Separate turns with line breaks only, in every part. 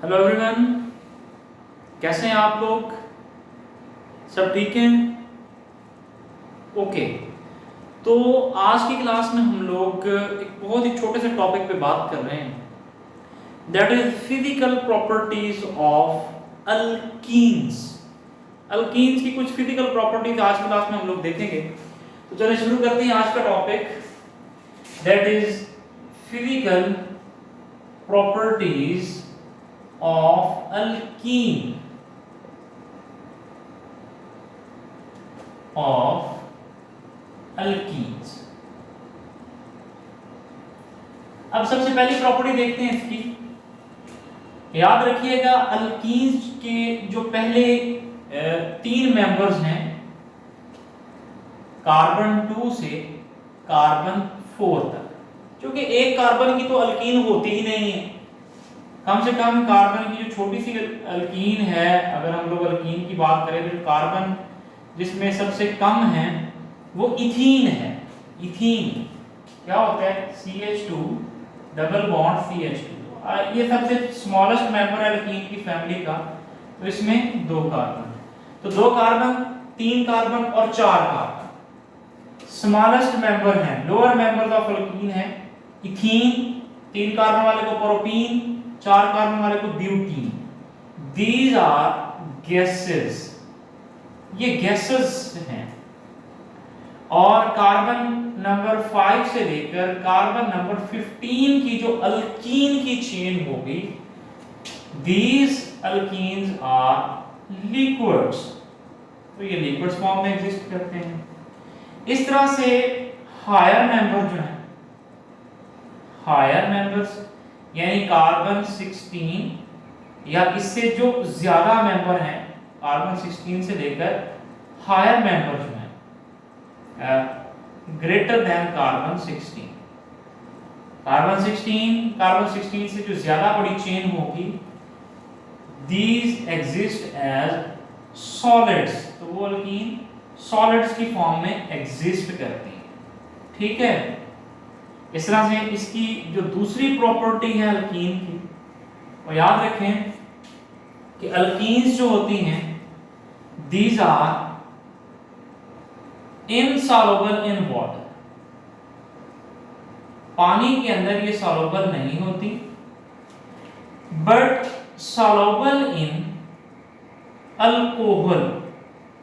Hello everyone, कैसे हैं आप लोग? सब ठीक हैं? ओके। तो आज की क्लास में हम लोग एक बहुत ही छोटे से टॉपिक पे बात कर रहे हैं, that is physical properties of alkenes. Alkenes की कुछ फिजिकल प्रॉपर्टीज आज की क्लास में हम लोग देखेंगे। तो चलिए शुरू करते हैं आज का topic, that is physical properties of alkene of alkenes। अब सबसे पहली प्रॉपर्टी देखते हैं इसकी। याद रखिएगा, अल्कीन्स के जो पहले तीन मेंबर्स हैं, कार्बन 2 से कार्बन 4 तक, क्योंकि एक कार्बन की तो अल्कीन होती ही नहीं है। कम से कम कार्बन की जो छोटी सी अल्कीन है, अगर हम लोग अल्कीन की बात करें तो कार्बन जिसमें सबसे कम है वो इथीन है। इथीन क्या होता है? CH2 double bond CH2। ये सबसे स्मॉलेस्ट मेंबर है अल्कीन की फैमिली का। तो इसमें दो कार्बन, तो दो कार्बन, तीन कार्बन और चार कार्बन स्मॉलेस्ट मेंबर हैं। लोअर मेंबर ऑफ अल्कीन है इथीन, तीन कार्बन वाले को प्रोपीन, चार कार्बन वाले को ब्यूटीन। दीज आर गैसेस, ये गैसेस हैं। और कार्बन नंबर 5 से लेकर कार्बन नंबर 15 की जो अल्कीन की चेन होगी, दीज अल्कीन्स आर लिक्विड्स। तो ये लिक्विड्स फॉर्म में एग्जिस्ट करते हैं। इस तरह से हायर मेंबर जो है, हायर मेंबर्स यानी कार्बन 16 या इससे जो ज्यादा मेंबर हैं, कार्बन 16 से लेकर हायर मेंबर जो है ग्रेटर देन कार्बन 16। कार्बन 16 से जो ज्यादा बड़ी चेन होगी, दीज एग्जिस्ट एज सॉलिड्स। तो वो अल्कीन सॉलिड्स की फॉर्म में एग्जिस्ट करती है। ठीक है, इस तरह से इसकी जो दूसरी प्रॉपर्टी है अल्कीन की, वो याद रखें कि अल्कीन्स जो होती हैं, these are insoluble in water. पानी के अंदर ये सॉल्युबल नहीं होती, बट सॉल्युबल इन अल्कोहल।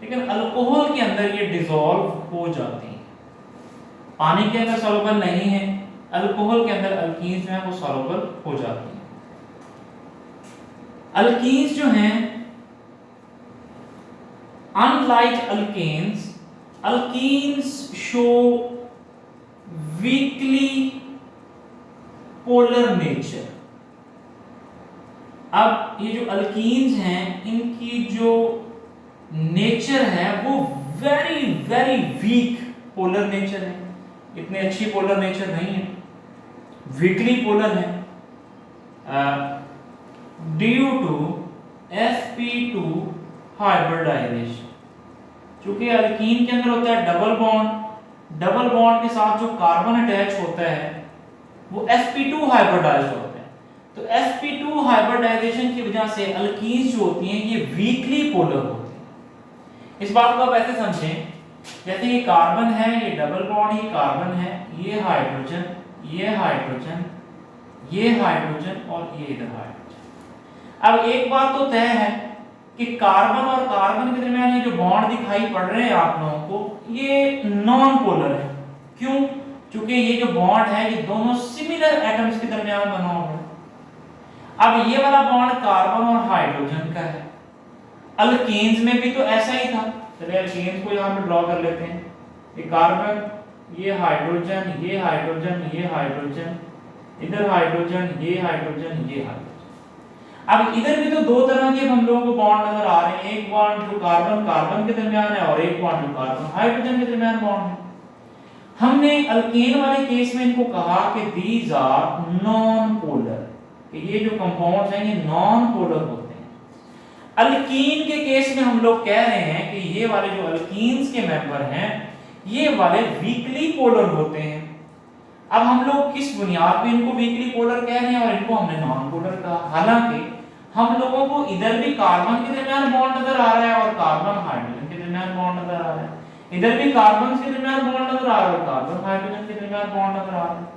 लेकिन अल्कोहल के अंदर ये डिसॉल्व हो जाती है। पानी के अंदर सॉल्युबल नहीं है, अल्कोहल के अंदर अल्कीन्स जो है वो सॉल्युबल हो जाती हैं। अल्कीन्स जो हैं, unlike alkanes, alkenes show weakly polar nature. अब ये जो अल्कीन्स हैं, इनकी जो नेचर है वो very very weak polar nature है। इतनी अच्छी पोलर नेचर नहीं है, वीकली पोलर है, ड्यू टू sp2 हाइब्रिडाइजेशन। चूंकि अल्कीन के अंदर होता है डबल बॉन्ड, डबल बॉन्ड के साथ जो कार्बन अटैच होता है वो sp2 हाइब्रिडाइज्ड होता है। तो sp2 हाइब्रिडाइजेशन की वजह से अल्कीन्स जो होती हैं ये वीकली पोलर होती हैं। इस बात को आप ऐसे समझें, जैसे ये कार्बन है, ये डबल बॉन्ड, ये कार्बन है, ये हाइड्रोजन, ये हाइड्रोजन, ये हाइड्रोजन और ये इधर हाइड्रोजन। अब एक बात तो तय है कि कार्बन और कार्बन के दरमियान ये जो बॉन्ड दिखाई पड़ रहे हैं आप लोगों को, ये नॉन पोलर है। क्यों? क्योंकि ये जो बॉन्ड है ये दोनों सिमिलर एटम्स के दरमियान बना हुआ है। अब ये वाला बॉन्ड कार्बन और हाइड्रोजन का है। अल्केन्स में भी तो ऐसा ही था। चलिए अल्केन्स को यहाँ पे ड्रॉ कर लेते हैं। ये कार्बन, ये हाइड्रोजन, ये हाइड्रोजन, ये हाइड्रोजन, इधर हाइड्रोजन, ये हाइड्रोजन, ये हाइड्रोजन। अब इधर भी तो दो तरह के हम लोगों को बॉन्ड नजर आ रहे हैं। एक बॉन्ड जो कार्बन कार्बन के दरमियान है और एक बॉन्ड जो कार्बन हाइड्रोजन के दरमियान बॉन्ड है। हमने अल्केन वाले केस में इनको कहा कि दीज आर नॉन पोलर, कि ये जो कंपाउंड्स हैं ये नॉन पोलर होते हैं। अल्कीन के केस में हम लोग कह रहे हैं कि ये वाले जो अल्कीन्स के मेंबर हैं ये वाले वीकली पोलर होते हैं। अब हम लोग किस बुनियाद पे इनको वीकली पोलर कह रहे हैं और इनको हमने नॉन पोलर कहा? हालांकि हम लोगों को इधर भी कार्बन के दरमियान बॉन्ड नजर आ रहा है और कार्बन हाइड्रोजन के दरमियान बॉन्ड नजर आ रहा है, इधर भी कार्बन के दरमियान बॉन्ड नजर आ रहा है और कार्बन हाइड्रोजन के दरमियान बॉन्ड नजर आ रहा है।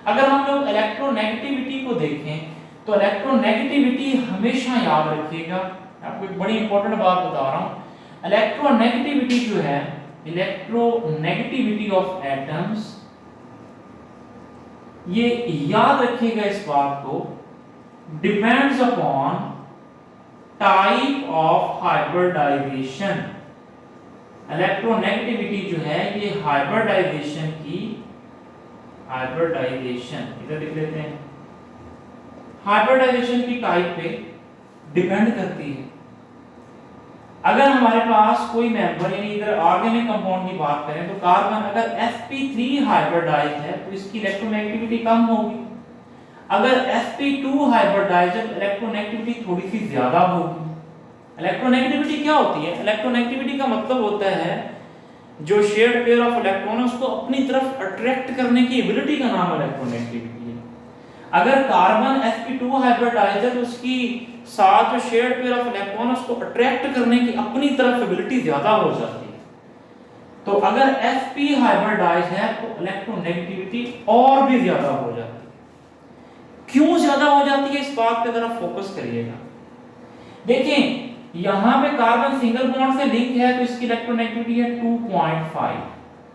अगर हम लोग इलेक्ट्रोनेगेटिविटी को देखें तो इलेक्ट्रोनेगेटिविटी हमेशा याद रखिएगा, आपको एक बड़ी इंपॉर्टेंट बात बता रहा हूं। इलेक्ट्रोनेगेटिविटी जो है, इलेक्ट्रोनेगेटिविटी ऑफ एटम्स, ये याद रखिएगा इस बात को, depends upon type of hybridization. Electronegativity जो है ये हाइब्रिडाइजेशन की, हाइब्रिडाइजेशन इधर लिख लेते हैं, हाइब्रिडाइजेशन की टाइप पे डिपेंड करती है। अगर हमारे पास कोई मेंबर यानी इधर ऑर्गेनिक कंपाउंड की बात करें तो कार्बन अगर sp3 हाइब्रिडाइज्ड है तो इसकी इलेक्ट्रोनेगेटिविटी कम होगी। अगर sp2 हाइब्रिडाइज्ड है तो इलेक्ट्रोनेगेटिविटी थोड़ी सी ज्यादा होगी। इलेक्ट्रोनेगेटिविटी क्या होती है? इलेक्ट्रोनेगेटिविटी का मतलब होता है जो शेयर्ड पेयर ऑफ इलेक्ट्रॉन है उसको अपनी तरफ अट्रैक्ट करने की एबिलिटी का नाम इलेक्ट्रोनेगेटिविटी है। अगर कार्बन sp2 हाइब्रिडाइज्ड है तो उसकी साथ जो शेयर्ड पेयर ऑफ इलेक्ट्रॉन उसको अट्रैक्ट करने की अपनी तरफ एबिलिटी ज्यादा हो जाती है। तो अगर sp हाइब्रिडाइज्ड है तो इलेक्ट्रोनेगेटिविटी और भी ज्यादा हो जाती है। क्यों ज्यादा हो जाती है इस बात पे जरा फोकस करिएगा। देखें यहां पे कार्बन सिंगल बॉन्ड से लिंक है तो इसकी इलेक्ट्रोनेगेटिविटी है 2.5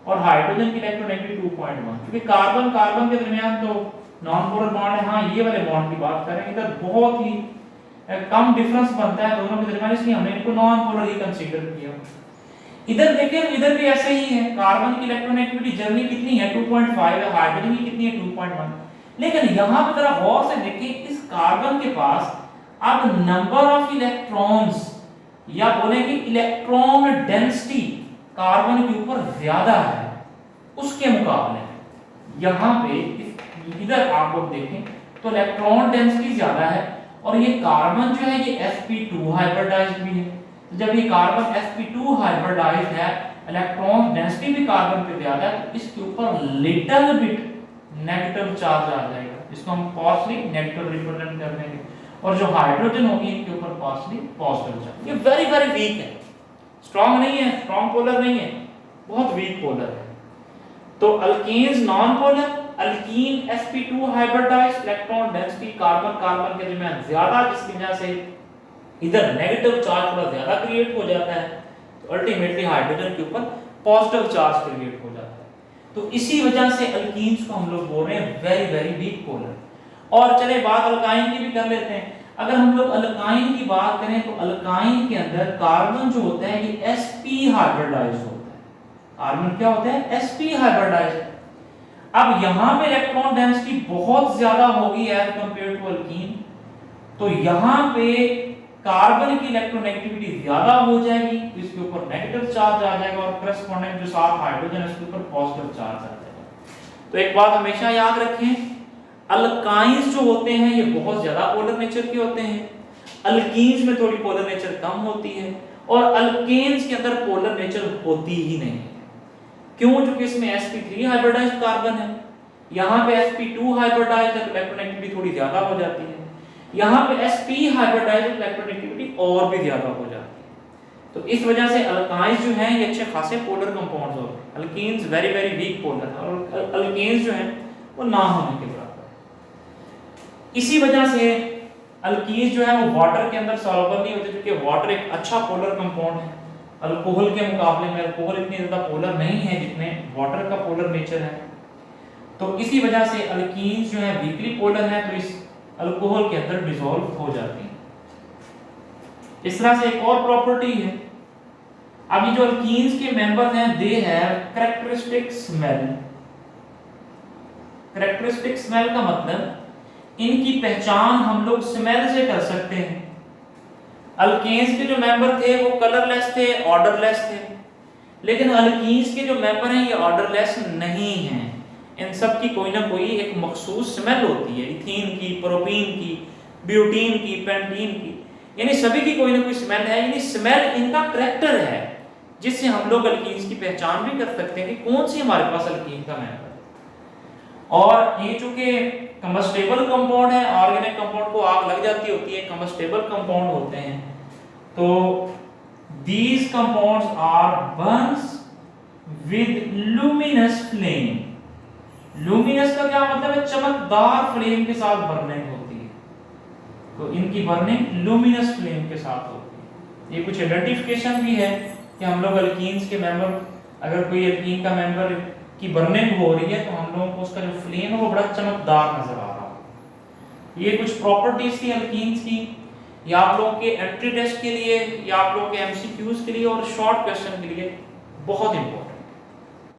और हाइड्रोजन की इलेक्ट्रोनेगेटिविटी 2.1। क्योंकि कार्बन कार्बन के दरमियान तो नॉन पोलर बॉन्ड है, हाँ ये वाले बॉन्ड की बात कर रहे हैं, इधर बहुत ही कम डिफरेंस बनता है दोनों के दरमियान, इसलिए हमने इनको नॉन पोलर ही कंसीडर किया। इधर देखें इधर भी ऐसे ही है, कार्बन की इलेक्ट्रोनेगेटिविटी जर्नी कितनी है 2.5 है, हाइड्रोजन की कितनी है 2.1। लेकिन यहां पे जरा गौर से देखें इस कार्बन के पास अब नंबर ऑफ इलेक्ट्रॉन्स या बोलेंगे इलेक्ट्रॉन डेंसिटी कार्बन के ऊपर ज्यादा है उसके मुकाबले। यहां पे इधर आप लोग देखें तो इलेक्ट्रॉन डेंसिटी ज्यादा है और ये कार्बन जो है ये sp2 हाइब्रिडाइज्ड भी है। तो जब ये कार्बन sp2 हाइब्रिडाइज्ड है, इलेक्ट्रॉन डेंसिटी भी कार्बन पे ज्यादा है, तो इसके ऊपर लिटिल बिट नेगेटिव चार्ज आ जाएगा, जिसको हम पार्शियली नेगेटिव रिप्रेजेंट कर देंगे। और जो हाइड्रोजन होगी इनके ऊपर पार्शियली पॉजिटिव चार्ज। ये वेरी वेरी वीक है, स्ट्रांग नहीं है, स्ट्रांग पोलर नहीं है, बहुत वीक पोलर है। तो alkanes non polar, alkene sp2 hybridized, electron density carbon carbon के दरमियान ज्यादा, जिसकी वजह से इधर नेगेटिव चार्ज थोड़ा ज्यादा क्रिएट हो जाता है, तो अल्टीमेटली हाइड्रोजन के ऊपर पॉजिटिव चार्ज क्रिएट हो जाता है। तो इसी वजह से अल्कीन्स को हम लोग बोल रहे हैं वेरी वेरी वीक पोलर। और चले बात अल्काइन की भी कर लेते हैं। अगर हम लोग अल्काइन की बात करें तो अल्काइन के अंदर कार्बन जो होता है ये sp हाइब्रिडाइज्ड होता है। कार्बन क्या होता है? sp hybridized. अब यहां पे इलेक्ट्रॉन डेंसिटी बहुत ज्यादा होगी एज कंपेयर टू अल्कीन, तो यहां पे कार्बन की इलेक्ट्रोनेगेटिविटी ज्यादा हो जाएगी, तो इसके ऊपर नेगेटिव चार्ज आ जाएगा और करस्पॉन्डिंग जो साथ हाइड्रोजन है उसके ऊपर पॉजिटिव चार्ज आ जाएगा। तो एक बात हमेशा याद रखें, अल्काइंस जो होते हैं ये बहुत ज्यादा पोलर नेचर के होते हैं, अल्कीन्स में थोड़ी पोलर नेचर कम होती है और अल्केन्स के अंदर पोलर नेचर होती ही नहीं है। क्यों? क्योंकि इसमें sp3 हाइब्रिडाइज्ड कार्बन है, यहाँ पे sp2 हाइब्रिडाइज्ड है, इलेक्ट्रोनेगेटिविटी थोड़ी ज्यादा हो जाती है, यहाँ पे sp हाइब्रिडाइज्ड इलेक्ट्रोनेगेटिविटी और भी ज्यादा हो जाती है। तो इस वजह से अल्काइंस जो हैं ये अच्छे खासे पोलर कंपाउंड्स होते हैं, alkenes very very weak polar और अल्केन्स जो हैं वो ना होने के बराबर। इसी वजह से अल्कीन्स जो है वो वाटर के अंदर सॉल्युबल नहीं होते, क्योंकि वाटर एक अच्छा पोलर कंपाउंड है। अल्कोहल के मुकाबले में अल्कोहल इतनी ज्यादा पोलर नहीं है जितने वाटर का पोलर नेचर है। तो इसी वजह से अल्कीन्स जो है वीकली पोलर है, तो इस अल्कोहल के अंदर डिसॉल्व हो जाती है। इस तरह से एक और प्रॉपर्टी है, अब ये जो अल्कीन्स के मेंबर्स हैं they have characteristic smell. Characteristic smell का मतलब इनकी पहचान हम लोग स्मेल से कर सकते हैं। अल्केन्स के जो मेंबर थे वो कलरलेस थे, ऑर्डरलेस थे, लेकिन अल्कीन्स के जो मेंबर हैं ये ऑर्डरलेस नहीं हैं। इन सब की कोई ना कोई एक मखसूस स्मेल होती है, इथीन की, प्रोपीन की, ब्यूटीन की, पेंटीन की, यानी सभी की कोई ना कोई स्मेल है। यानी स्मेल इनका कैरेक्टर है जिससे हम लोग अल्कीन्स की पहचान भी कर सकते हैं कि कौन सी हमारे पास अल्कीन का मेंबर है। और ये चूंकि कंबस्टेबल कंपाउंड है, ऑर्गेनिक कंपाउंड को आग लग जाती होती है, कंबस्टेबल कंपाउंड होते हैं, तो these compounds are burns with luminous flame। luminous का क्या मतलब है? चमकदार फ्लेम के साथ बर्निंग होती है, तो इनकी बर्निंग लुमिनस फ्लेम के साथ होती है। ये कुछ आइडेंटिफिकेशन भी है कि हम लोग अल्कीन्स के मेंबर, अगर कोई अल्कीन का मेंबर की बर्निंग हो रही है तो हम लोगों को उसका जो फ्लेम है वो बड़ा चमकदार नजर आ रहा है। ये कुछ प्रॉपर्टीज थी अल्कीन्स की, या आप लोगों के एंट्री टेस्ट के लिए या आप लोगों के एमसीक्यूज के लिए और शॉर्ट क्वेश्चन के लिए बहुत इंपॉर्टेंट।